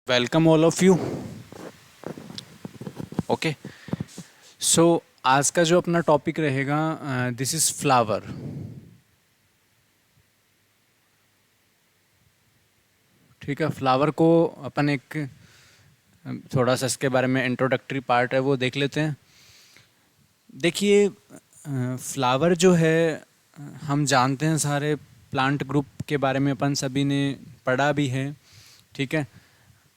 Welcome all of you. Okay, so आज का जो अपना टॉपिक रहेगा, दिस इज़ फ्लावर। ठीक है, फ्लावर को अपन एक थोड़ा सा इसके बारे में इंट्रोडक्टरी पार्ट है वो देख लेते हैं। देखिए, फ्लावर जो है, हम जानते हैं सारे प्लांट ग्रुप के बारे में अपन सभी ने पढ़ा भी है। ठीक है,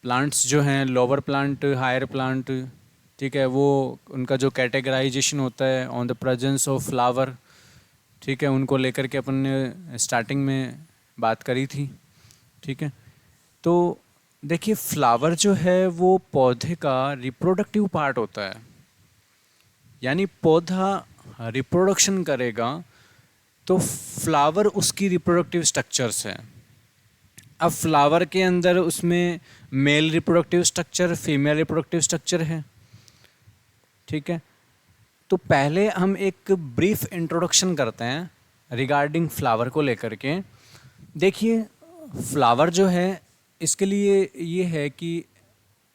प्लांट्स जो हैं, लोअर प्लांट, हायर प्लांट, ठीक है, वो उनका जो कैटेगराइजेशन होता है on the presence of flower, ठीक है, उनको लेकर के अपन ने स्टार्टिंग में बात करी थी। ठीक है, तो देखिए, फ्लावर जो है वो पौधे का रिप्रोडक्टिव पार्ट होता है। यानी पौधा रिप्रोडक्शन करेगा तो फ्लावर उसकी रिप्रोडक्टिव स्ट्रक्चर्स है। अब फ्लावर के अंदर उसमें male reproductive structure, female reproductive structure है। ठीक है, तो पहले हम एक ब्रीफ इंट्रोडक्शन करते हैं रिगार्डिंग फ्लावर को लेकर के। देखिए, फ्लावर जो है, इसके लिए ये है कि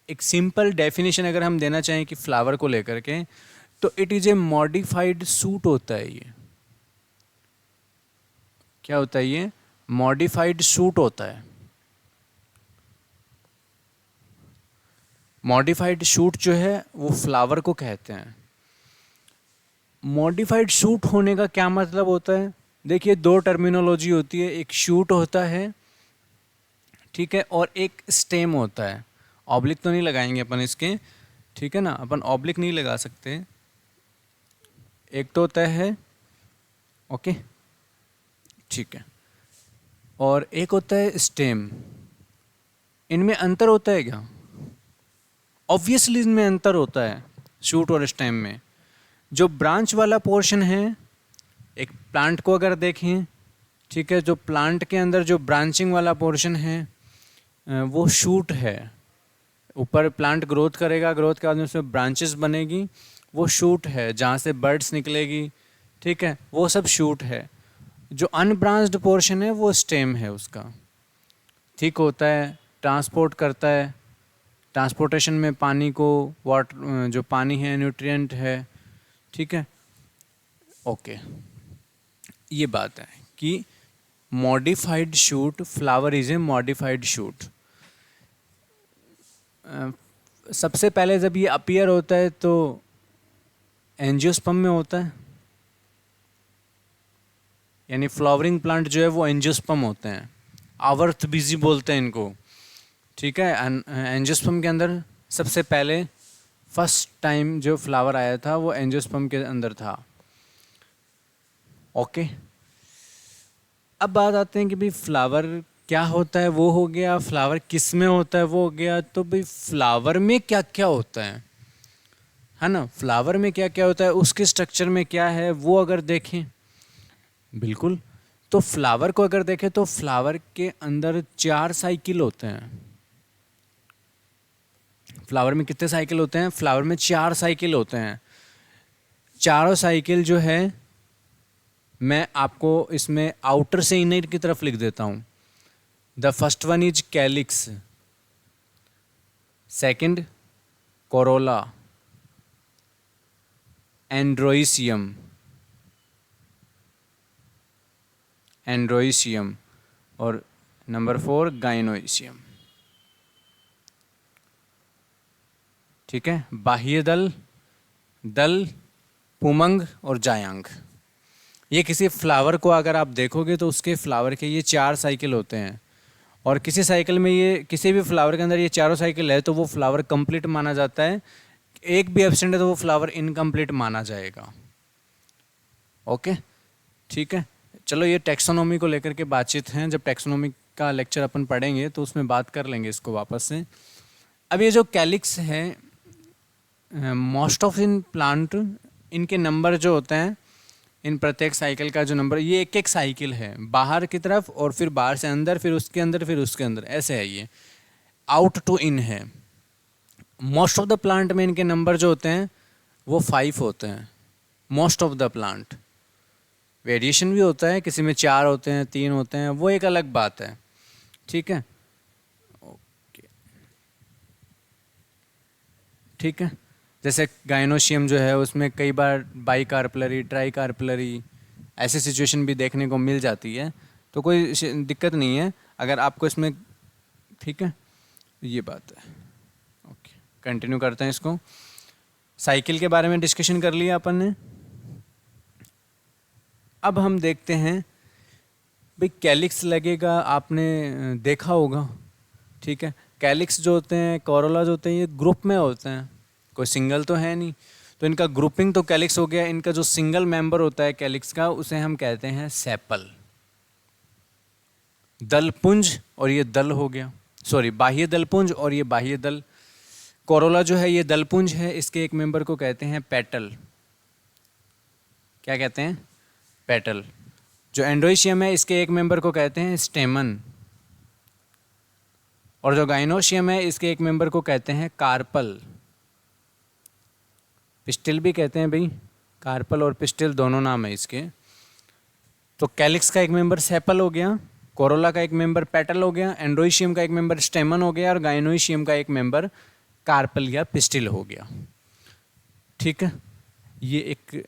एक सिंपल डेफिनेशन अगर हम देना चाहें कि फ्लावर को लेकर के, तो it is a modified suit होता है। ये क्या होता है? ये मॉडिफाइड सूट होता है। मॉडिफाइड शूट जो है वो फ्लावर को कहते हैं। मॉडिफाइड शूट होने का क्या मतलब होता है? देखिए, दो टर्मिनोलॉजी होती है, एक शूट होता है, ठीक है, और एक स्टेम होता है। ऑब्लिक तो नहीं लगाएंगे अपन इसके, ठीक है ना, अपन ऑब्लिक नहीं लगा सकते। एक तो होता है, ओके, ठीक है, और एक होता है स्टेम। इनमें अंतर होता है क्या? ऑब्वियसली इनमें अंतर होता है, शूट और स्टेम में। जो ब्रांच वाला पोर्शन है, एक प्लांट को अगर देखें, ठीक है, जो प्लांट के अंदर जो ब्रांचिंग वाला पोर्शन है, वो शूट है। ऊपर प्लांट ग्रोथ करेगा, ग्रोथ के बाद में उसमें ब्रांचेस बनेगी, वो शूट है, जहाँ से बर्ड्स निकलेगी, ठीक है, वो सब शूट है। जो अनब्रांच्ड पोर्शन है वो स्टेम है उसका। ठीक होता है, ट्रांसपोर्ट करता है, ट्रांसपोर्टेशन में पानी को, वाटर जो पानी है, न्यूट्रिएंट है, ठीक है, ओके। ये बात है कि modified shoot, flower is a modified shoot. सबसे पहले जब ये अपीयर होता है तो एंजियोस्पर्म में होता है। यानी फ्लावरिंग प्लांट जो है वो एंजियोस्पर्म होते हैं, आवर्त बीजी बोलते हैं इनको। ठीक है, एंजियोस्पर्म के अंदर सबसे पहले फर्स्ट टाइम जो फ्लावर आया था वो एंजियोस्पर्म के अंदर था। ओके, अब बात आते हैं कि भाई फ्लावर क्या होता है, वो हो गया। फ्लावर किस में होता है, वो हो गया। तो भाई फ्लावर में क्या क्या होता है ना, फ्लावर में क्या क्या होता है, उसके स्ट्रक्चर में क्या है, वो अगर देखें, बिल्कुल, तो फ्लावर को अगर देखें तो फ्लावर के अंदर 4 साइकिल होते हैं। फ्लावर में कितने साइकिल होते हैं? फ्लावर में 4 साइकिल होते हैं। चारों साइकिल जो है, मैं आपको इसमें आउटर से इनर की तरफ लिख देता हूँ। The first one is calyx, second corolla, androecium, androecium, और नंबर 4 गाइनोइसियम। ठीक है, बाह्य दल, दल, पुमंग और जायांग। ये किसी फ्लावर को अगर आप देखोगे तो उसके फ्लावर के ये 4 साइकिल होते हैं, और किसी साइकिल में, ये किसी भी फ्लावर के अंदर ये चारों साइकिल है तो वो फ्लावर कंप्लीट माना जाता है। एक भी एब्सेंट है तो वो फ्लावर इनकम्प्लीट माना जाएगा। ओके, ठीक है, चलो, ये टेक्सोनॉमी को लेकर के बातचीत हैं। जब टेक्सोनॉमी का लेक्चर अपन पढ़ेंगे तो उसमें बात कर लेंगे इसको वापस से। अब ये जो कैलिक्स है, मोस्ट ऑफ इन प्लांट, इनके नंबर जो होते हैं, इन प्रत्येक साइकिल का जो नंबर, ये एक एक साइकिल है, बाहर की तरफ और फिर बाहर से अंदर, फिर उसके अंदर, फिर उसके अंदर, ऐसे है ये, आउट टू इन है। मोस्ट ऑफ द प्लांट में इनके नंबर जो होते हैं वो 5 होते हैं, most of the plant. Variation भी होता है, किसी में 4 होते हैं, 3 होते हैं, वो एक अलग बात है। ठीक है, ओके, ठीक है। जैसे गाइनोशियम जो है उसमें कई बार बाई कार्पलरी, ट्राई कार्पलरी ऐसी सिचुएशन भी देखने को मिल जाती है, तो कोई दिक्कत नहीं है अगर आपको इसमें, ठीक है। ये बात है, ओके कंटिन्यू करते हैं इसको। साइकिल के बारे में डिस्कशन कर लिया अपन ने। अब हम देखते हैं भाई कैलिक्स लगेगा, आपने देखा होगा, ठीक है। कैलिक्स जो होते हैं, कोरोला जो होते हैं, ये ग्रुप में होते हैं, कोई सिंगल तो है नहीं, तो इनका ग्रुपिंग तो कैलिक्स हो गया। इनका जो सिंगल मेंबर होता है कैलिक्स का उसे हम कहते हैं सेपल, दलपुंज, और ये दल हो गया, सॉरी बाह्य दलपुंज और ये बाह्य दल। कोरोला जो है ये दलपुंज है, इसके एक मेंबर को कहते हैं पेटल। क्या कहते हैं? पेटल। जो एंड्रोइशियम है इसके एक मेंबर को कहते हैं स्टेमन, और जो गाइनोशियम है इसके एक मेंबर को कहते हैं कार्पल। पिस्टिल भी कहते हैं भाई, कार्पल और पिस्टिल दोनों नाम है इसके। तो कैलिक्स का एक मेंबर सेपल हो गया, कोरोला का एक मेंबर पेटल हो गया, एंड्रोइशियम का एक मेंबर स्टेमन हो गया, और गाइनोशियम का एक मेंबर कार्पल या पिस्टिल हो गया, ठीक है। ये एक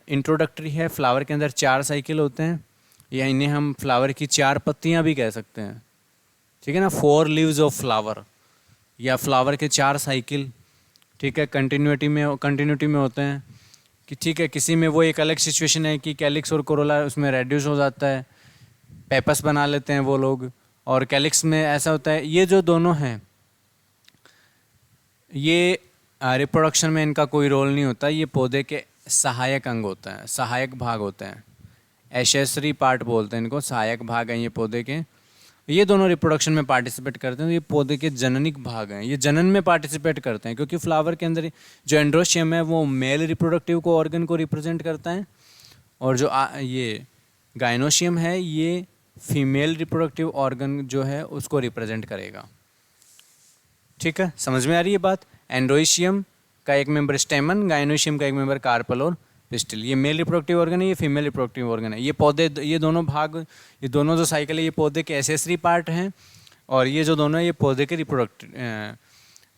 इंट्रोडक्टरी है। फ्लावर के अंदर 4 साइकिल होते हैं, या इन्हें हम फ्लावर की 4 पत्तियां भी कह सकते हैं, ठीक है ना। 4 लीव्स ऑफ फ्लावर, या फ्लावर के 4 साइकिल, ठीक है, कंटिन्यूटी में होते हैं कि ठीक है, किसी में वो एक अलग सिचुएशन है कि कैलिक्स और कोरोला उसमें रेड्यूस हो जाता है, पेपस बना लेते हैं वो लोग, और कैलिक्स में ऐसा होता है। ये जो दोनों हैं ये रिप्रोडक्शन में इनका कोई रोल नहीं होता, ये पौधे के सहायक अंग होते हैं, सहायक भाग होते हैं, एसेसरी पार्ट बोलते हैं इनको, सहायक भाग हैं ये पौधे के। ये दोनों रिप्रोडक्शन में पार्टिसिपेट करते हैं, तो ये पौधे के जननिक भाग हैं, ये जनन में पार्टिसिपेट करते हैं, क्योंकि फ्लावर के अंदर जो एंड्रोशियम है वो मेल रिप्रोडक्टिव को ऑर्गन को रिप्रेजेंट करता है, और जो ये गाइनोशियम है ये फीमेल रिप्रोडक्टिव ऑर्गन जो है उसको रिप्रेजेंट करेगा, ठीक है। समझ में आ रही है बात? एंड्रोशियम का एक मेंबर स्टेमन, गाइनोशियम का एक मेंबर कार्पल और पिस्टिल। ये मेल रिप्रोडक्टिव ऑर्गन है, ये फीमेल रिप्रोडक्टिव ऑर्गन है। ये पौधे, ये दोनों भाग, ये दोनों जो साइकिल है ये पौधे के एसेसरी पार्ट हैं, और ये जो दोनों है ये पौधे के रिप्रोडक्टिव,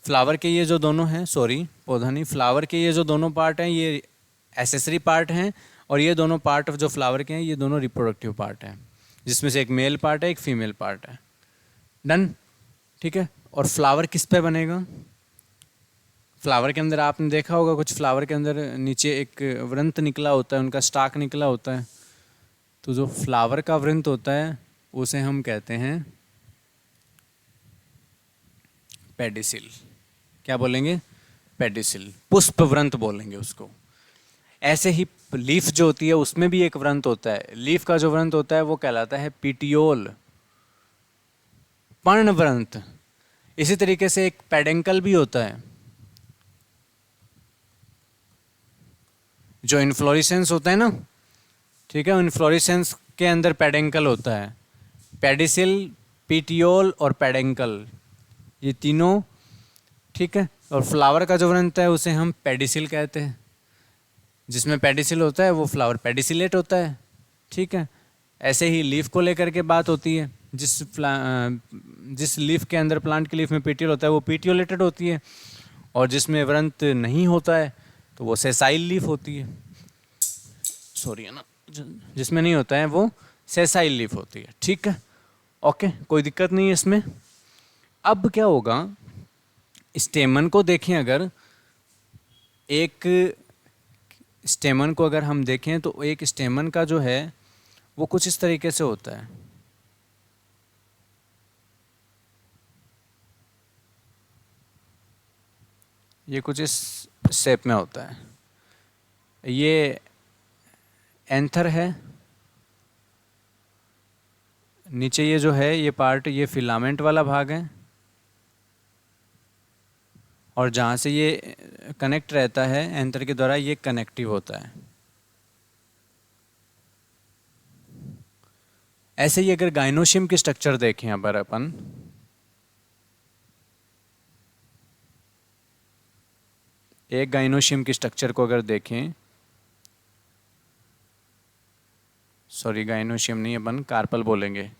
फ्लावर के ये जो दोनों हैं, सॉरी पौधा नहीं, फ्लावर के ये जो दोनों पार्ट हैं ये एसेसरी पार्ट हैं, और ये दोनों पार्ट जो फ्लावर के हैं ये दोनों रिप्रोडक्टिव पार्ट हैं, जिसमें से एक मेल पार्ट है एक फीमेल पार्ट है। डन, ठीक है। और फ्लावर किस पे बनेगा? फ्लावर के अंदर आपने देखा होगा कुछ फ्लावर के अंदर नीचे एक वृंत निकला होता है, उनका स्टाक निकला होता है, तो जो फ्लावर का वृंत होता है उसे हम कहते हैं पेडिसिल। क्या बोलेंगे? पेडिसिल, पुष्प वृंत बोलेंगे उसको। ऐसे ही लीफ जो होती है उसमें भी एक वृंत होता है, लीफ का जो वृंत होता है वो कहलाता है पीटियोल, पर्ण वृंत। इसी तरीके से एक पेडेंकल भी होता है, जो इन्फ्लोरेसेंस होता है ना, ठीक है, इन्फ्लोरेसेंस के अंदर पेडेंकल होता है। पेडिसिल, पीटियोल और पेडेंकल, ये तीनों, ठीक है। और फ्लावर का जो वृंत है उसे हम पेडिसिल कहते हैं, जिसमें पेडिसिल होता है वो फ्लावर पेडिसिलेट होता है, ठीक है। ऐसे ही लीफ को लेकर के बात होती है, जिस लीफ के अंदर, प्लांट की लीफ में पीटियोल होता है वो पीटियोलेटेड होती है, और जिसमें वृंत नहीं होता है तो वो सेसाइल लीफ होती है, सॉरी है ना, जिसमें नहीं होता है वो सेसाइल लीफ होती है, ठीक है। ओके, कोई दिक्कत नहीं है इसमें। अब क्या होगा, स्टेमन को देखें, अगर एक स्टेमन को अगर हम देखें तो एक स्टेमन का जो है वो कुछ इस तरीके से होता है, ये कुछ इस शेप में होता है, ये एंथर है, नीचे ये जो है ये पार्ट ये फिलामेंट वाला भाग है, और जहाँ से ये कनेक्ट रहता है एंथर के द्वारा ये कनेक्टिव होता है। ऐसे ही अगर गाइनोशियम की स्ट्रक्चर देखें अगर अपन, एक गाइनोशियम की स्ट्रक्चर को अगर देखें, सॉरी गाइनोशियम नहीं, अपन कार्पल बोलेंगे।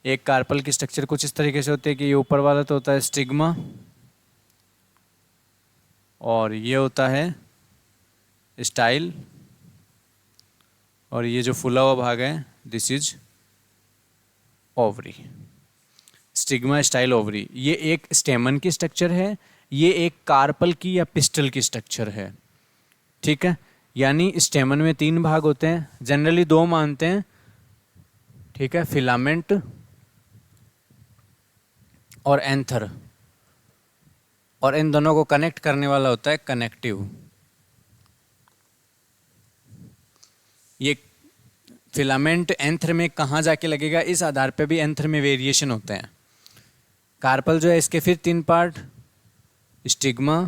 एक कार्पल की स्ट्रक्चर कुछ इस तरीके से होती है कि ये ऊपर वाला तो होता है स्टिग्मा, और ये होता है स्टाइल, और ये जो फूला हुआ भाग है this is ovary. Stigma, style, ovary, ये एक स्टेमन की स्ट्रक्चर है, ये एक कार्पल की या पिस्टल की स्ट्रक्चर है। ठीक है, यानी स्टेमन में 3 भाग होते हैं, जनरली 2 मानते हैं। ठीक है, फिलामेंट और एंथर, और इन दोनों को कनेक्ट करने वाला होता है कनेक्टिव। ये फिलामेंट एंथर में कहाँ जाके लगेगा, इस आधार पे भी एंथर में वेरिएशन होते हैं। कार्पल जो है इसके फिर 3 पार्ट, स्टिग्मा,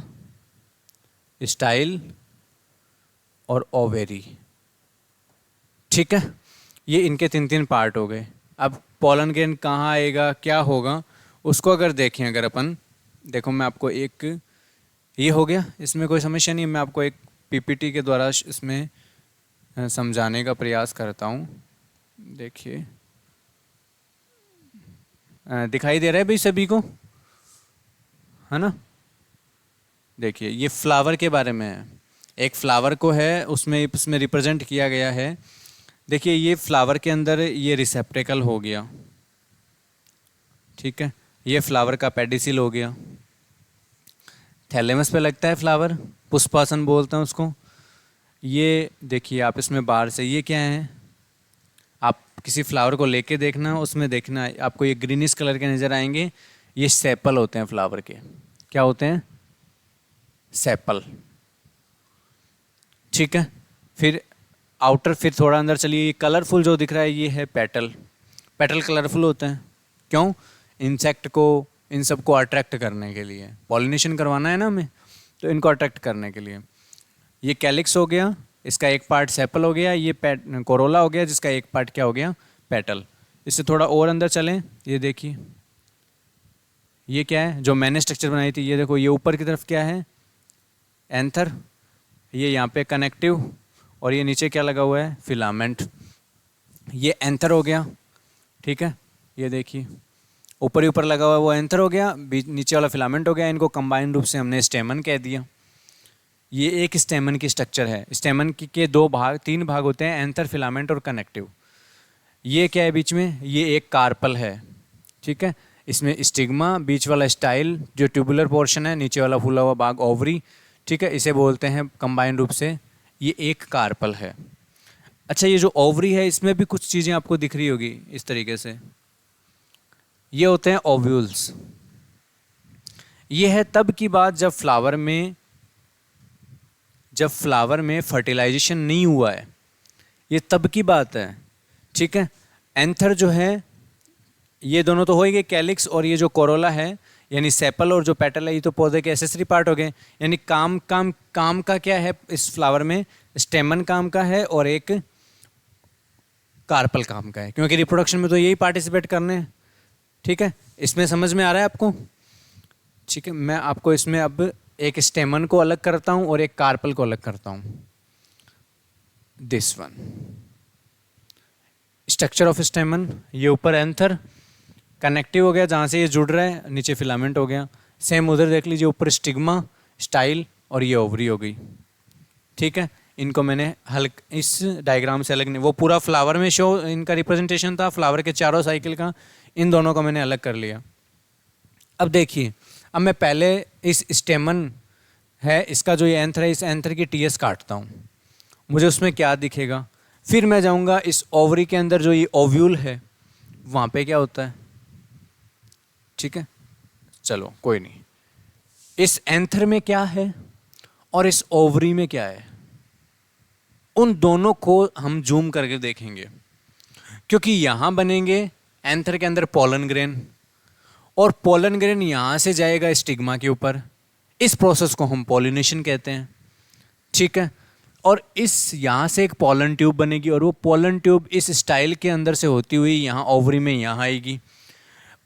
स्टाइल और ओवेरी। ठीक है, ये इनके 3 पार्ट हो गए। अब पोलन ग्रेन कहाँ आएगा, क्या होगा, उसको अगर देखें, अगर अपन देखो, मैं आपको एक, ये हो गया, इसमें कोई समस्या नहीं, मैं आपको एक पीपीटी के द्वारा इसमें समझाने का प्रयास करता हूँ। देखिए, दिखाई दे रहा है भाई सभी को, है ना। देखिए, ये फ्लावर के बारे में है, एक फ्लावर को है उसमें रिप्रेजेंट किया गया है। देखिए, ये फ्लावर के अंदर ये रिसेप्टेकल हो गया। ठीक है, ये फ्लावर का पेडिसिल हो गया, थैलेमस पे लगता है फ्लावर, पुष्पासन बोलते हैं उसको। ये देखिए आप इसमें बाहर से, ये क्या है, आप किसी फ्लावर को लेके देखना, उसमें देखना आपको ये ग्रीनिश कलर के नज़र आएंगे, ये सेपल होते हैं फ्लावर के। क्या होते हैं, सेपल। ठीक है, फिर आउटर, फिर थोड़ा अंदर चलिए, ये कलरफुल जो दिख रहा है ये है पेटल। पेटल कलरफुल होते हैं, क्यों, इंसेक्ट को, इन सब को अट्रैक्ट करने के लिए, पॉलिनेशन करवाना है ना हमें, तो इनको अट्रैक्ट करने के लिए। ये कैलिक्स हो गया, इसका एक पार्ट सेपल हो गया, ये कोरोला हो गया जिसका एक पार्ट क्या हो गया, पेटल। इससे थोड़ा और अंदर चलें, ये देखिए, ये क्या है जो मैंने स्ट्रक्चर बनाई थी, ये देखो, ये ऊपर की तरफ क्या है, एंथर, ये यहाँ पे कनेक्टिव, और ये नीचे क्या लगा हुआ है, फिलामेंट। ये एंथर हो गया। ठीक है, ये देखिए, ऊपर ही ऊपर लगा हुआ है वो एंथर हो गया, बीच नीचे वाला फिलामेंट हो गया, इनको कंबाइंड रूप से हमने स्टेमन कह दिया। ये एक स्टेमन की स्ट्रक्चर है। स्टेमन के 3 भाग होते हैं, एंथर, फिलामेंट और कनेक्टिव। ये क्या है बीच में, ये एक कार्पल है। ठीक है, इसमें स्टिग्मा, बीच वाला स्टाइल जो ट्यूबुलर पोर्शन है, नीचे वाला फूला हुआ भाग ओवरी। ठीक है, इसे बोलते हैं कंबाइंड रूप से, ये एक कार्पल है। अच्छा, ये जो ओवरी है इसमें भी कुछ चीज़ें आपको दिख रही होगी इस तरीके से, ये होते हैं ओव्यूल्स। ये है तब की बात जब फ्लावर में फर्टिलाइजेशन नहीं हुआ है, ये तब की बात है। ठीक है, एंथर जो है, ये दोनों तो हो ही गए, कैलिक्स, और ये जो कोरोला है यानी सेपल और जो पेटल है, ये तो पौधे के एसेसरी पार्ट हो गए। यानी काम का क्या है इस फ्लावर में, स्टेमन काम का है और एक कार्पल काम का है, क्योंकि रिप्रोडक्शन में तो यही पार्टिसिपेट करने हैं। ठीक है, इसमें समझ में आ रहा है आपको। ठीक है, मैं आपको इसमें अब एक स्टेमन को अलग करता हूं और एक कार्पल को अलग करता हूं। दिस वन, स्ट्रक्चर ऑफ स्टेमन, ये ऊपर एंथर, कनेक्टिव हो गया जहाँ से ये जुड़ रहा है, नीचे फिलामेंट हो गया। सेम उधर देख लीजिए, ऊपर स्टिग्मा, स्टाइल और ये ओवरी हो गई। ठीक है, इनको मैंने इस डायग्राम से अलग नहीं, वो पूरा फ्लावर में शो इनका रिप्रेजेंटेशन था, फ्लावर के चारों साइकिल का, इन दोनों को मैंने अलग कर लिया। अब देखिए, अब मैं पहले इस स्टेमन है, इसका जो ये एंथर है, इस एंथर की टीएस काटता हूँ, मुझे उसमें क्या दिखेगा। फिर मैं जाऊँगा इस ओवरी के अंदर, जो ये ओव्यूल है, वहाँ पे क्या होता है। ठीक है, चलो कोई नहीं, इस एंथर में क्या है और इस ओवरी में क्या है, उन दोनों को हम जूम करके देखेंगे, क्योंकि यहाँ बनेंगे एंथर के अंदर पोलन ग्रेन, और पोलन ग्रेन यहाँ से जाएगा स्टिग्मा के ऊपर। इस प्रोसेस को हम पॉलिनेशन कहते हैं। ठीक है, और इस यहाँ से एक पोलन ट्यूब बनेगी, और वो पोलन ट्यूब इस स्टाइल के अंदर से होती हुई यहाँ ओवरी में यहाँ आएगी,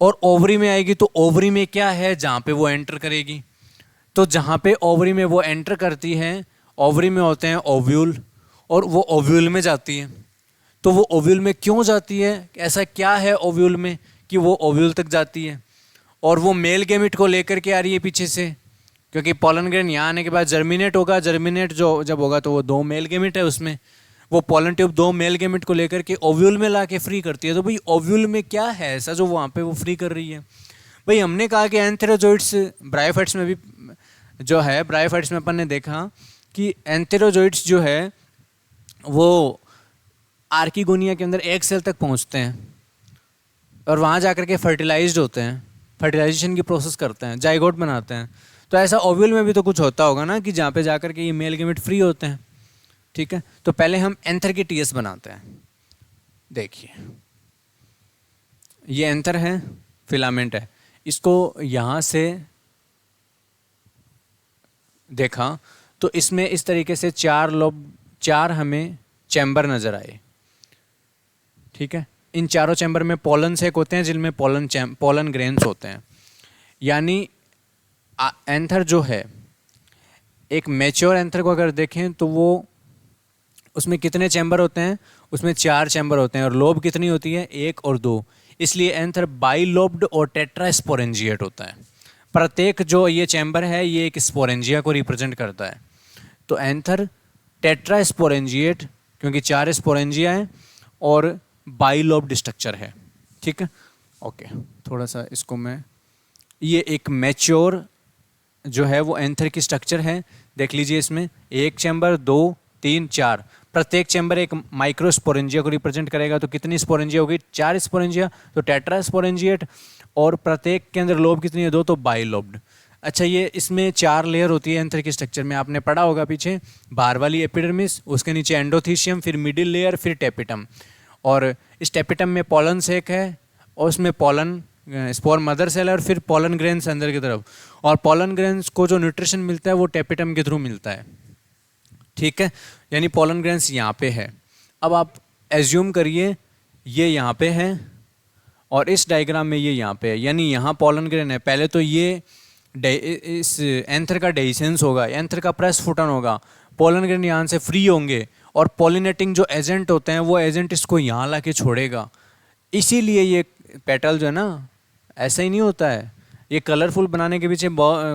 और ओवरी में आएगी तो ओवरी में क्या है जहाँ पे वो एंटर करेगी, तो जहाँ पे ओवरी में वो एंटर करती है, ओवरी में होते हैं ओव्यूल, और वो ओव्यूल में जाती है। तो वो ओव्यूल में क्यों जाती है, ऐसा क्या है ओव्यूल में कि वो ओव्यूल तक जाती है, और वो मेल गैमेट को लेकर के आ रही है पीछे से, क्योंकि पोलन ग्रेन यहाँ आने के बाद जर्मिनेट होगा, जर्मिनेट जो जब होगा तो वो 2 मेल गेमिट है, उसमें वो पोलन ट्यूब 2 मेल गेमिट को लेकर के ओव्यूल में ला के फ्री करती है। तो भाई ओव्यूल में क्या है ऐसा जो वहाँ पे वो फ्री कर रही है? भाई हमने कहा कि एंथेरोजोइड्स ब्रायोफाइट्स में भी जो है, ब्रायोफाइट्स में अपन ने देखा कि एंथेरोजोइड्स जो है वो आर्किगोनिया के अंदर एक सेल तक पहुँचते हैं और वहाँ जाकर के फर्टिलाइज्ड होते हैं, फर्टिलाइजेशन की प्रोसेस करते हैं, जाइगोट बनाते हैं। तो ऐसा ओव्यूल में भी तो कुछ होता होगा ना कि जहाँ पे जाकर के ये मेल गेमेट फ्री होते हैं। ठीक है, तो पहले हम एंथर की टीएस बनाते हैं। देखिए ये एंथर है, फिलामेंट है, इसको यहाँ से देखा तो इसमें इस तरीके से 4 लोब, 4 हमें चैम्बर नज़र आए। ठीक है, इन चारों चैम्बर में पोलन सेक होते हैं जिनमें पोलन ग्रेन्स होते हैं। यानी एंथर जो है, एक मैच्योर एंथर को अगर देखें तो वो उसमें कितने चैम्बर होते हैं? उसमें 4 चैम्बर होते हैं। और लोब कितनी होती है? 1 और 2। इसलिए एंथर बाइलोब्ड और टेट्रास्पोरेंजिएट होता है। प्रत्येक जो ये चैम्बर है ये एक स्पोरेंजिया को रिप्रेजेंट करता है। तो एंथर टेट्रास्पोरेंजिएट क्योंकि 4 स्पोरेंजिया हैं और बाइलोब्ड स्ट्रक्चर है। ठीक है, ओके, थोड़ा सा इसको मैं, ये एक मैच्योर जो है वो एंथर की स्ट्रक्चर है। देख लीजिए इसमें 1 चैम्बर, 2, 3, 4, प्रत्येक चैम्बर एक माइक्रो स्पोरेंजिया को रिप्रेजेंट करेगा। तो कितनी स्पोरेंजिया होगी? 4 स्पोरेंजिया, तो टेट्रास्पोरेंजिएट। और प्रत्येक के अंदर लोब कितनी है? 2, तो बाइलोब्ड। अच्छा, ये इसमें 4 लेयर होती है एंथर की स्ट्रक्चर में, आपने पढ़ा होगा पीछे। बाहर वाली एपिडर्मिस, उसके नीचे एंडोथीशियम, फिर मिडिल लेयर, फिर टेपिटम। और इस टेपिटम में पोलन सेक है और उसमें पोलन स्पोर मदर सेल है और फिर पोलन ग्रेन्स अंदर की तरफ। और पोलन ग्रेन्स को जो न्यूट्रिशन मिलता है वो टेपिटम के थ्रू मिलता है। ठीक है, यानी पोलन ग्रेन्स यहाँ पे है। अब आप एज्यूम करिए ये यहाँ पे है और इस डायग्राम में ये यहाँ पे है, यानी यहाँ पोलन ग्रेन है। पहले तो ये इस एंथर का डेhiscence होगा, एंथर का प्रेसफुटन होगा, पोलन ग्रेन यहाँ से फ्री होंगे और पॉलिनेटिंग जो एजेंट होते हैं वो एजेंट इसको यहाँ ला के छोड़ेगा। इसीलिए ये पेटल जो है ना ऐसा ही नहीं होता है, ये कलरफुल बनाने के पीछे,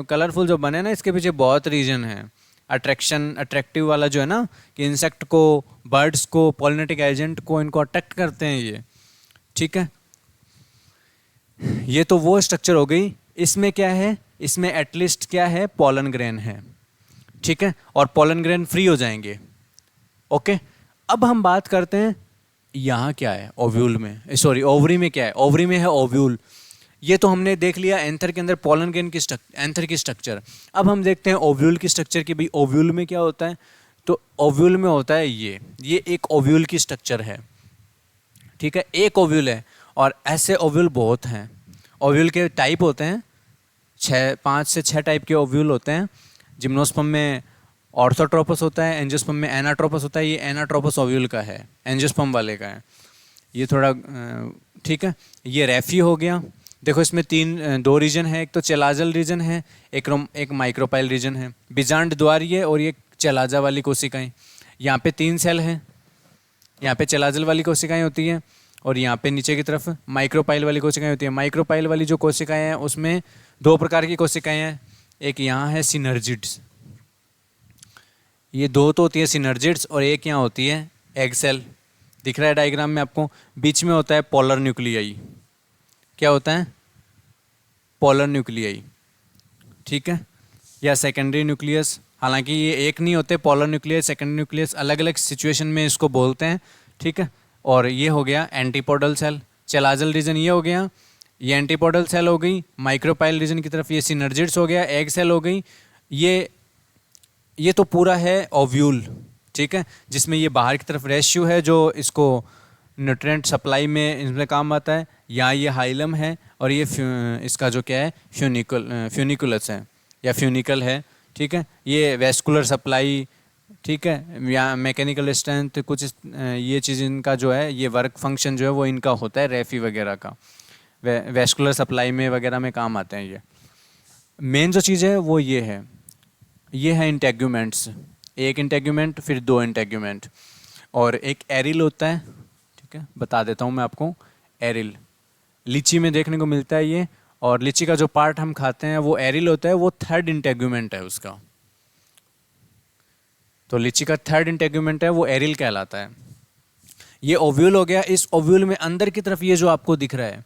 कलरफुल जो बने ना इसके पीछे बहुत रीजन है। अट्रैक्टिव वाला जो है ना कि इंसेक्ट को, बर्ड्स को, पॉलिनेटिक एजेंट को इनको अट्रैक्ट करते हैं ये। ठीक है, ये तो वो स्ट्रक्चर हो गई। इसमें क्या है? इसमें एटलीस्ट क्या है? पोलन ग्रेन है। ठीक है, और पोलन ग्रेन फ्री हो जाएंगे। ओके, अब हम बात करते हैं यहाँ क्या है ओव्यूल में, सॉरी ओवरी में क्या है? ओवरी में है ओव्यूल। ये तो हमने देख लिया एंथर के अंदर पोलन ग्रेन की एंथर की स्ट्रक्चर। अब हम देखते हैं ओव्यूल की स्ट्रक्चर की। भाई ओव्यूल में क्या होता है? तो ओव्यूल में होता है ये एक ओव्यूल की स्ट्रक्चर है। ठीक है, एक ओव्यूल है और ऐसे ओव्यूल बहुत हैं। ओव्यूल के टाइप होते हैं 5 से 6 टाइप के ओव्यूल होते हैं। जिम्नोस्पर्म में ऑर्थोट्रोपस होता है, एंजियोस्पर्म में एनाट्रोपस होता है। ये एनाट्रोपस ओव्यूल का है, एंजियोस्पर्म वाले का है ये थोड़ा। ठीक है, ये रेफी हो गया। देखो इसमें 2 रीजन है, एक तो चेलाजल रीजन है, एक माइक्रोपाइल रीजन है। बिजांड द्वारीय और ये चेलाजा वाली कोशिकाएं। यहाँ पे 3 सेल हैं, यहाँ पे चेलाजल वाली कोशिकाएं होती हैं और यहाँ पे नीचे की तरफ माइक्रोपाइल वाली कोशिकाएं होती हैं। माइक्रोपाइल वाली जो कोशिकाएं हैं उसमें 2 प्रकार की कोशिकाएं हैं। एक यहाँ है सिनर्जिड्स, ये 2 तो होती है सिनर्जिड्स, और एक यहाँ होती है एग सेल। दिख रहा है डायग्राम में आपको? बीच में होता है पोलर न्यूक्लियाई। क्या होता है? Polar nuclei. ठीक है, या सेकेंडरी न्यूक्लियस। हालांकि ये एक नहीं होते, पोलर न्यूक्लियस, सेकेंडरी न्यूक्लियस, अलग अलग सिचुएशन में इसको बोलते हैं। ठीक है, और ये हो गया एंटीपोडल सेल। चेलाजल रीजन ये हो गया, ये एंटीपोडल सेल हो गई। माइक्रोपाइल रीजन की तरफ ये सिनर्जिड्स हो गया, एग सेल हो गई। ये तो पूरा है ओव्यूल। ठीक है, जिसमें ये बाहर की तरफ रेश्यू है जो इसको न्यूट्रिएंट सप्लाई में इसमें काम आता है। या ये हाइलम है और ये इसका जो क्या है फ्यूनिकुलस है या फ्यूनिकल है। ठीक है, ये वेस्कुलर सप्लाई। ठीक है, या मैकेनिकल स्ट्रेंथ कुछ ये चीज़ इनका जो है, ये वर्क फंक्शन जो है वो इनका होता है रेफी वगैरह का, वेस्कुलर सप्लाई में वगैरह में काम आते हैं। ये मेन जो चीज़ है वो ये है इंटेग्यूमेंट्स। एक इंटेग्यूमेंट, फिर 2 इंटेग्यूमेंट और एक एरिल होता है। ठीक है, बता देता हूँ मैं आपको। एरिल लीची में देखने को मिलता है ये, और लीची का जो पार्ट हम खाते हैं वो एरिल होता है, वो थर्ड इंटेगुमेंट है उसका। तो लीची का थर्ड इंटेगुमेंट है वो एरिल कहलाता है। ये ओव्यूल हो गया। इस ओव्यूल में अंदर की तरफ ये जो आपको दिख रहा है,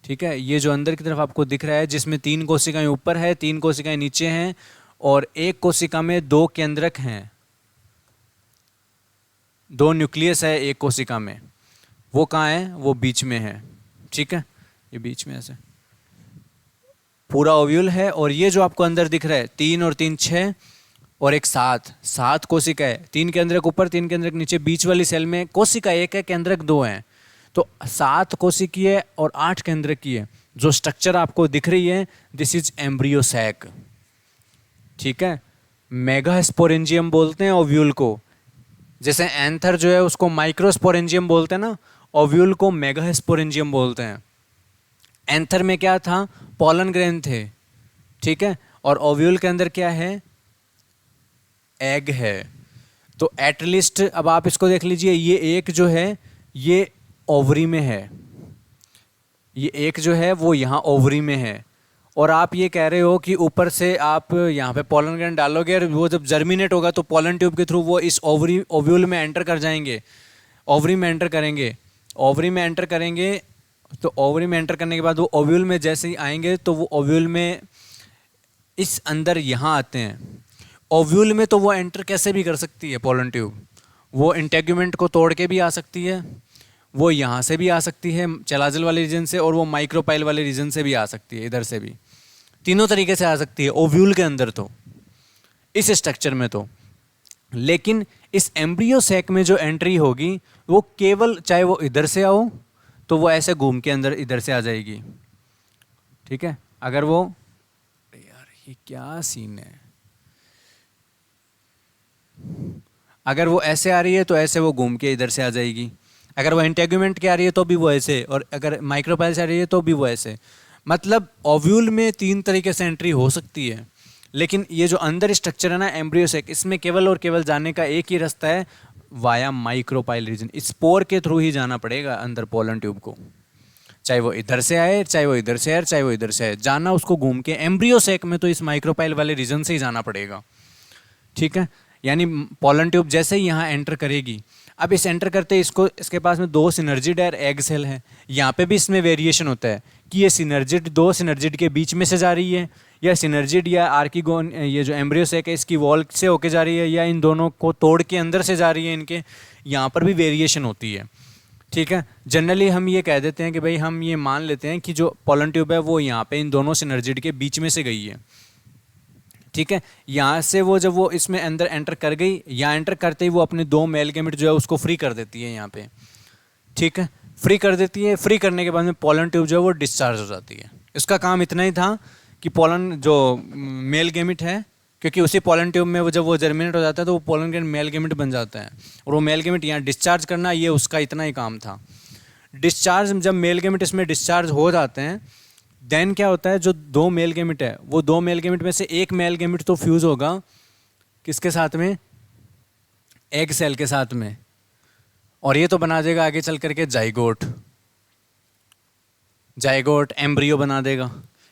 ठीक है, ये जो अंदर की तरफ आपको दिख रहा है जिसमें 3 कोशिकाएं ऊपर है, 3 कोशिकाएं नीचे हैं और एक कोशिका में 2 केंद्रक हैं, 2 न्यूक्लियस है एक कोशिका में। वो कहाँ है? वो बीच में है, ठीक है, ये बीच में ऐसे पूरा ओव्यूल है। और ये जो आपको अंदर दिख रहा है 3 और 3 6 और एक 7 कोशिका है, 3 केंद्रक ऊपर 3 केंद्रक नीचे। बीच वाली सेल में कोशिका 1 है, केंद्रक 2 हैं, तो 7 कोशिकीय और 8 केंद्रकीय जो स्ट्रक्चर आपको दिख रही है, दिस इज एम्ब्रियो सैक, ठीक है। मेगास्पोरेंजियम बोलते हैं ओव्यूल को। जैसे एंथर जो है उसको माइक्रोस्पोरेंजियम बोलते हैं ना, ओव्यूल को मेगास्पोरेंजियम बोलते हैं। एंथर में क्या था? पॉलन ग्रेन थे, ठीक है, और ओव्यूल के अंदर क्या है? एग है। तो एटलिस्ट अब आप इसको देख लीजिए, ये एक जो है ये ओवरी में है, ये एक जो है वो यहाँ ओवरी में है, और आप ये कह रहे हो कि ऊपर से आप यहाँ पे पोलन ग्रैंड डालोगे और वो जब जर्मिनेट होगा तो पोलन ट्यूब के थ्रू वो इस ओवरी ओव्यूल में एंटर कर जाएंगे, ओवरी में एंटर करेंगे। ओवरी में एंटर करेंगे तो ओवरी में एंटर करने के बाद वो ओव्यूल में जैसे ही आएंगे तो वो ओव्यूल में इस अंदर यहाँ आते हैं। ओव्यूल में तो वो एंटर कैसे भी कर सकती है पोलन ट्यूब, वो इंटेगुमेंट को तोड़ के भी आ सकती है, वो यहाँ से भी आ सकती है चलाजल वाले रीजन से, और वो माइक्रोपाइल वाले रीजन से भी आ सकती है, इधर से भी, तीनों तरीके से आ सकती है ओव्यूल के अंदर तो, इस स्ट्रक्चर में तो। लेकिन इस एम्ब्रियो सैक में जो एंट्री होगी वो केवल, चाहे वो इधर से आओ तो वो ऐसे घूम के अंदर इधर से आ जाएगी, ठीक है। अगर वो, यार ये क्या सीन है, अगर वो ऐसे आ रही है तो ऐसे वो घूम के इधर से आ जाएगी, अगर वो इंटेगुमेंट के आ रही है तो भी वो ऐसे, और अगर माइक्रोपाइल से आ रही है तो भी वो ऐसे। मतलब ओव्यूल में 3 तरीके से एंट्री हो सकती है, लेकिन ये जो अंदर स्ट्रक्चर है ना एम्ब्रियो सैक, इसमें केवल और केवल जाने का एक ही रास्ता है, वाया माइक्रोपाइल रीजन, स्पोर के थ्रू ही जाना पड़ेगा अंदर पोलन ट्यूब को, चाहे वो इधर से आए, चाहे वो इधर से आए, चाहे वो इधर से आए, जाना उसको घूम के एम्ब्रियो सैक में तो इस माइक्रोपाइल वाले रीजन से ही जाना पड़ेगा, ठीक है। यानी पोलन ट्यूब जैसे ही यहाँ एंटर करेगी, अब इस एंटर करते इसको, इसके पास में 2 सिनर्जिड और एग सेल है। यहाँ पे भी इसमें वेरिएशन होता है कि ये सिनर्जिड 2 सिनर्जिड के बीच में से जा रही है, या सिनर्जिड या आर्किगोन, ये जो एम्ब्रियो सैक है इसकी वॉल से होके जा रही है, या इन दोनों को तोड़ के अंदर से जा रही है इनके, यहाँ पर भी वेरिएशन होती है, ठीक है। जनरली हम ये कह देते हैं कि भाई हम ये मान लेते हैं कि जो पोलन ट्यूब है वो यहाँ पे इन दोनों सिनर्जिड के बीच में से गई है, ठीक है। यहाँ से वो जब वो इसमें अंदर एंटर कर गई, यहाँ एंटर करते ही वो अपने 2 मेल गैमेट जो है उसको फ्री कर देती है यहाँ पे, ठीक है, फ्री कर देती है। फ्री करने के बाद में पोलन ट्यूब जो है वो डिस्चार्ज हो जाती है। इसका काम इतना ही था कि पोलन जो मेल गैमेट है, क्योंकि उसी पोलन ट्यूब में वो जब वो जर्मिनेट हो जाता है तो वो पोलन ग्रैंड मेल गैमेट बन जाता है, और वो मेल गैमेट यहाँ डिस्चार्ज करना, ये उसका इतना ही काम था। डिस्चार्ज, जब मेल गैमेट इसमें डिस्चार्ज हो जाते हैं देन क्या होता है, जो 2 मेल गैमेट है वो 2 मेल गैमेट में से एक मेल गैमेट तो फ्यूज होगा किसके साथ में? एग सेल के साथ में, और ये तो बना देगा आगे चल करके जाइगोट, जाइगोट एम्ब्रियो बना देगा,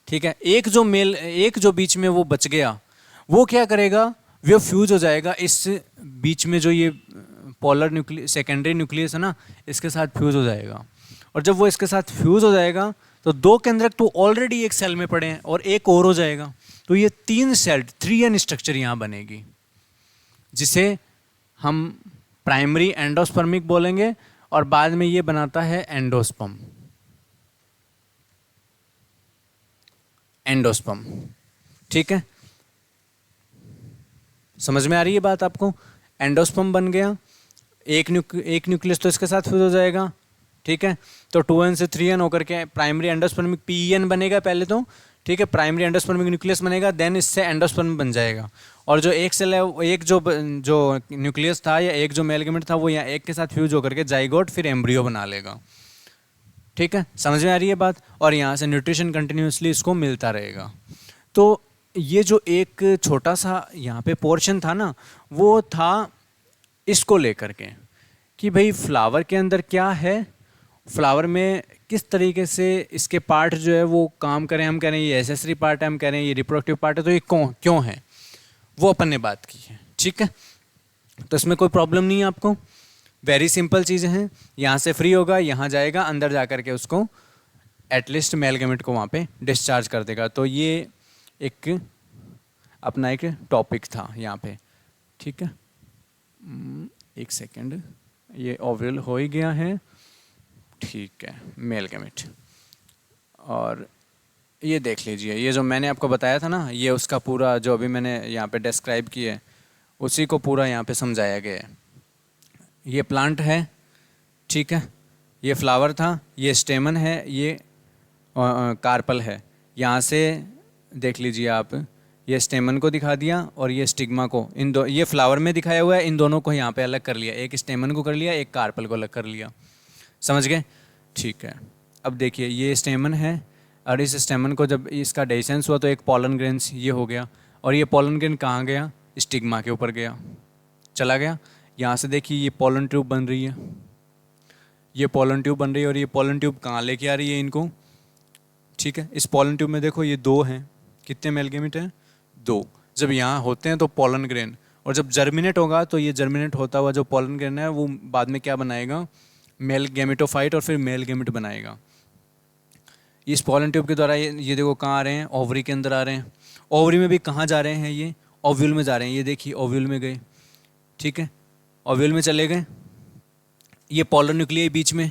ठीक है। एक जो बीच में वो बच गया वो क्या करेगा, वो फ्यूज हो जाएगा इस बीच में जो ये पोलर न्यूक्लियस, सेकेंडरी न्यूक्लियस है ना, इसके साथ फ्यूज हो जाएगा। और जब वो इसके साथ फ्यूज हो जाएगा तो 2 केंद्रक तो ऑलरेडी एक सेल में पड़े हैं और एक और हो जाएगा, तो ये 3 सेल्ड 3N स्ट्रक्चर यहाँ बनेगी, जिसे हम प्राइमरी एंडोस्पर्मिक बोलेंगे, और बाद में ये बनाता है एंडोस्पर्म, एंडोस्पर्म, ठीक है। समझ में आ रही है बात आपको? एंडोस्पर्म बन गया, एक न्यूक्लियस तो इसके साथ फ्यूज हो जाएगा, ठीक है। तो 2N से 3N होकर के प्राइमरी एंडोस्पर्मिक PEN बनेगा पहले तो, ठीक है, प्राइमरी एंडोस्पर्मिक न्यूक्लियस बनेगा, देन इससे एंडोस्पर्म बन जाएगा। और जो एक सेल है, एक जो न्यूक्लियस था या एक जो मेल गैमेट था वो यहाँ एक के साथ फ्यूज होकर के जाइगोट फिर एम्ब्रियो बना लेगा, ठीक है। समझ में आ रही है बात? और यहाँ से न्यूट्रिशन कंटिन्यूसली इसको मिलता रहेगा। तो ये जो एक छोटा सा यहाँ पे पोर्शन था ना, वो था इसको लेकर के कि भाई फ्लावर के अंदर क्या है, फ्लावर में किस तरीके से इसके पार्ट जो है वो काम करें, हम कह रहे हैं ये एसेसरी पार्ट है, हम कह रहे हैं ये रिप्रोडक्टिव पार्ट है, तो ये क्यों है वो अपन ने बात की है। ठीक है, तो इसमें कोई प्रॉब्लम नहीं है आपको, वेरी सिंपल चीज़ें हैं। यहाँ से फ्री होगा, यहाँ जाएगा, अंदर जा कर के उसको एटलीस्ट मेल गैमेट को वहाँ पे डिस्चार्ज कर देगा। तो ये एक अपना एक टॉपिक था यहाँ पे। ठीक है, एक सेकेंड, ये ओवल हो ही गया है। ठीक है, मेल गैमेट, और ये देख लीजिए, ये जो मैंने आपको बताया था ना, ये उसका पूरा जो अभी मैंने यहाँ पे डिस्क्राइब किया है उसी को पूरा यहाँ पे समझाया गया है। ये प्लांट है, ठीक है, ये फ्लावर था, ये स्टेमन है, ये कार्पल है। यहाँ से देख लीजिए आप, ये स्टेमन को दिखा दिया और ये स्टिग्मा को, ये फ्लावर में दिखाया हुआ है, इन दोनों को यहाँ पे अलग कर लिया, एक स्टेमन को कर लिया, एक कार्पल को अलग कर लिया। समझ गए? ठीक है, अब देखिए ये स्टेमन है, और इस स्टेमन को जब इसका डेसेंस हुआ तो एक पॉलन ग्रेन्स ये हो गया, और ये पॉलन ग्रेन कहाँ गया? स्टिग्मा के ऊपर गया, चला गया। यहाँ से देखिए ये पॉलन ट्यूब बन रही है, ये पॉलन ट्यूब बन रही है, और ये पॉलन ट्यूब कहाँ लेके आ रही है इनको? ठीक है, इस पॉलन ट्यूब में देखो ये दो हैं, कितने मेल गैमेट हैं? दो। जब यहाँ होते हैं तो पॉलन ग्रेन, और जब जर्मिनेट होगा तो ये जर्मिनेट होता हुआ जो पॉलन ग्रेन है वो बाद में क्या बनाएगा? मेल गैमेटोफाइट, और फिर मेल गैमेट बनाएगा। इस पॉलन ट्यूब के द्वारा ये देखो कहाँ आ रहे हैं? ओवरी के अंदर आ रहे हैं। ओवरी में भी कहाँ जा रहे हैं? ये ओव्यूल में जा रहे हैं। ये देखिए ओव्यूल में गए, ठीक है, ओव्यूल में चले गए। ये पोलर न्यूक्लियाई बीच में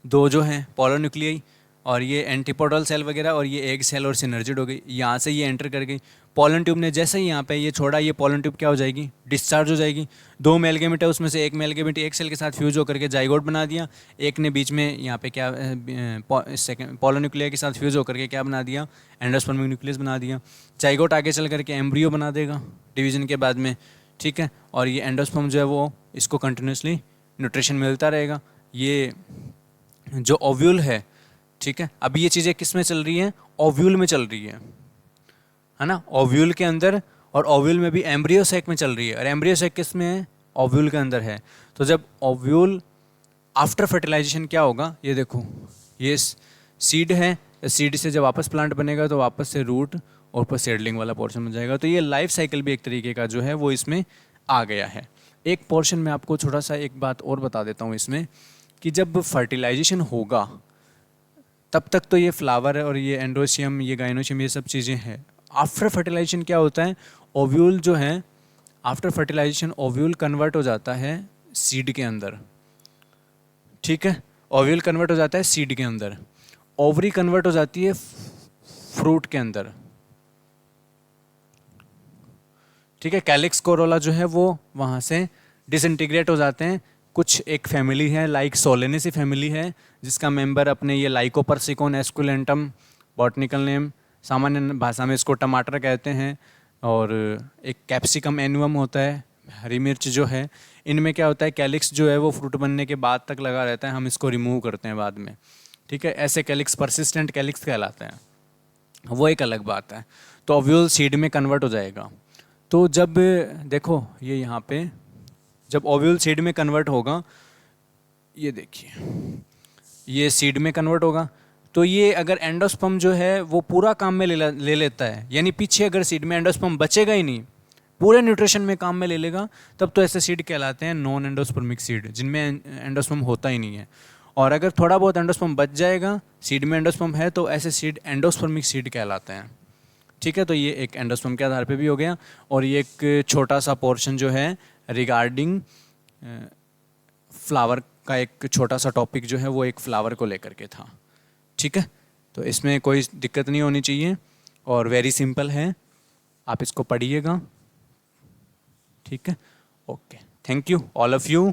दो जो हैं पोलर न्यूक्लियाई, और ये एंटीपोडल सेल वगैरह, और ये एग सेल और सिनर्जिड हो गई। यहाँ से ये एंटर कर गई पॉलन ट्यूब ने, जैसे ही यहाँ पे ये छोड़ा, ये पॉलन ट्यूब क्या हो जाएगी? डिस्चार्ज हो जाएगी। दो मेल गैमेट है, उसमें से एक मेल गैमेट एक सेल के साथ फ्यूज होकर के जाइगोट बना दिया, एक ने बीच में यहाँ पे क्या सेकेंड पॉलन न्यूक्लिया के साथ फ्यूज होकर के क्या बना दिया? एंडोस्पर्मिक न्यूक्लियस बना दिया। जाइगोट आगे चल करके एम्ब्रियो बना देगा डिवीजन के बाद में, ठीक है, और ये एंडोस्पर्म जो है वो इसको कंटिन्यूसली न्यूट्रिशन मिलता रहेगा। ये जो ओव्यूल है, ठीक है, अभी ये चीज़ें किस में चल रही हैं? ओव्यूल में चल रही है ना, ओव्यूल के अंदर, और ओव्यूल में भी एम्ब्रियो सैक में चल रही है, और एम्ब्रियो सैक किस में है? ओव्यूल के अंदर है। तो जब ओव्यूल आफ्टर फर्टिलाइजेशन क्या होगा? ये देखो, ये सीड है, सीड से जब वापस प्लांट बनेगा तो वापस से रूट और ऊपर सीडलिंग वाला पोर्शन बन जाएगा। तो ये लाइफ साइकिल भी एक तरीके का जो है वो इसमें आ गया है। एक पोर्शन में आपको थोड़ा सा एक बात और बता देता हूँ इसमें, कि जब फर्टिलाइजेशन होगा तब तक तो ये फ्लावर है और ये एंड्रोशियम, ये गाइनोशियम, ये सब चीज़ें हैं। आफ्टर फर्टिलाइजेशन क्या होता है? ओव्यूल जो है, आफ्टर फर्टिलाइजेशन ओव्यूल कन्वर्ट हो जाता है सीड के अंदर, ठीक है, ओव्यूल कन्वर्ट हो जाता है सीड के अंदर, ओवरी कन्वर्ट हो जाती है फ्रूट के अंदर, ठीक है, कैलिक्स कोरोला जो है वो वहाँ से डिसइंटीग्रेट हो जाते हैं। कुछ एक फैमिली है लाइक सोलेनेसी फैमिली है, जिसका मेंबर अपने ये लाइकोपर्सिकोन एस्कुलेंटम, बॉटनिकल नेम, सामान्य भाषा में इसको टमाटर कहते हैं, और एक कैप्सिकम एनुअम होता है, हरी मिर्च जो है। इनमें क्या होता है? कैलिक्स जो है वो फ्रूट बनने के बाद तक लगा रहता है, हम इसको रिमूव करते हैं बाद में, ठीक है। ऐसे कैलिक्स परसिस्टेंट कैलिक्स कहलाते हैं, वो एक अलग बात है। तो ओव्यूल सीड में कन्वर्ट हो जाएगा। तो जब देखो ये यहाँ पे जब ओव्यूल सीड में कन्वर्ट होगा, ये देखिए ये सीड में कन्वर्ट होगा, तो ये अगर एंडोस्पर्म जो है वो पूरा काम में ले लेता है, यानी पीछे अगर सीड में एंडोस्पर्म बचेगा ही नहीं, पूरे न्यूट्रिशन में काम में ले लेगा, तब तो ऐसे सीड कहलाते हैं नॉन एंडोस्पर्मिक सीड, जिनमें एंडोस्पर्म होता ही नहीं है। और अगर थोड़ा बहुत एंडोस्पर्म बच जाएगा, सीड में एंडोस्पर्म है, तो ऐसे सीड एंडोस्पर्मिक सीड कहलाते हैं, ठीक है। तो ये एक एंडोस्पर्म के आधार पे भी हो गया। और ये एक छोटा सा पोर्शन जो है रिगार्डिंग फ्लावर का, एक छोटा सा टॉपिक जो है वो एक फ्लावर को लेकर के था, ठीक है। तो इसमें कोई दिक्कत नहीं होनी चाहिए और वेरी सिंपल है, आप इसको पढ़िएगा, ठीक है। Okay, thank you all of you.